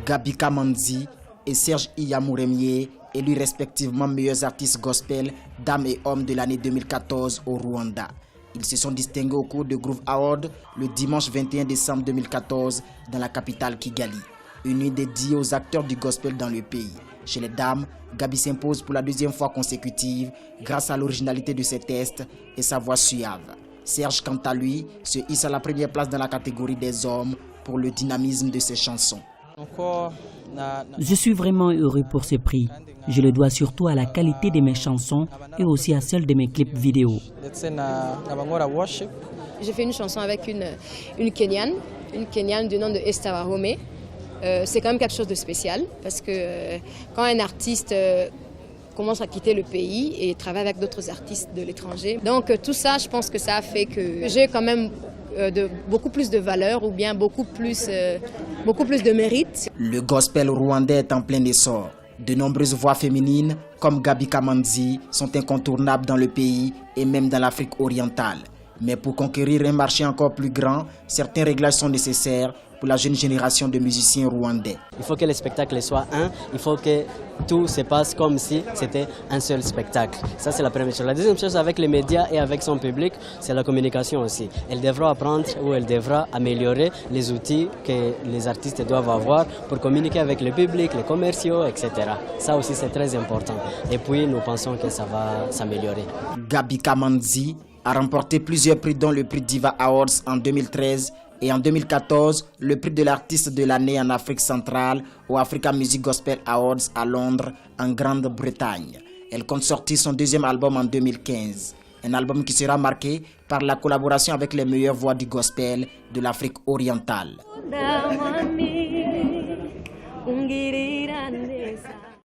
Gabi Kamanzi et Serge Iyamuremye, élus respectivement meilleurs artistes gospel, dames et hommes de l'année 2014 au Rwanda. Ils se sont distingués au cours de Groove Award le dimanche 21 décembre 2014 dans la capitale Kigali. Une nuit dédiée aux acteurs du gospel dans le pays. Chez les dames, Gabi s'impose pour la deuxième fois consécutive grâce à l'originalité de ses textes et sa voix suave. Serge, quant à lui, se hisse à la première place dans la catégorie des hommes pour le dynamisme de ses chansons. Je suis vraiment heureux pour ce prix. Je le dois surtout à la qualité de mes chansons et aussi à celle de mes clips vidéo. J'ai fait une chanson avec une Kenyane du nom de Esther Wahome. C'est quand même quelque chose de spécial parce que quand un artiste commence à quitter le pays et travaille avec d'autres artistes de l'étranger. Donc tout ça, je pense que ça a fait que j'ai quand même beaucoup plus de valeur ou bien beaucoup plus de mérite. Le gospel rwandais est en plein essor. De nombreuses voix féminines comme Gabi Kamanzi sont incontournables dans le pays et même dans l'Afrique orientale. Mais pour conquérir un marché encore plus grand, certains réglages sont nécessaires pour la jeune génération de musiciens rwandais. Il faut que le spectacle soit un, il faut que tout se passe comme si c'était un seul spectacle. Ça, c'est la première chose. La deuxième chose, avec les médias et avec son public, c'est la communication aussi. Elle devra apprendre ou elle devra améliorer les outils que les artistes doivent avoir pour communiquer avec le public, les commerciaux, etc. Ça aussi, c'est très important. Et puis, nous pensons que ça va s'améliorer. Gabi Kamanzi a remporté plusieurs prix, dont le prix Diva Awards en 2013 et en 2014, le prix de l'artiste de l'année en Afrique centrale au Africa Music Gospel Awards à Londres, en Grande-Bretagne. Elle compte sortir son deuxième album en 2015. Un album qui sera marqué par la collaboration avec les meilleures voix du gospel de l'Afrique orientale.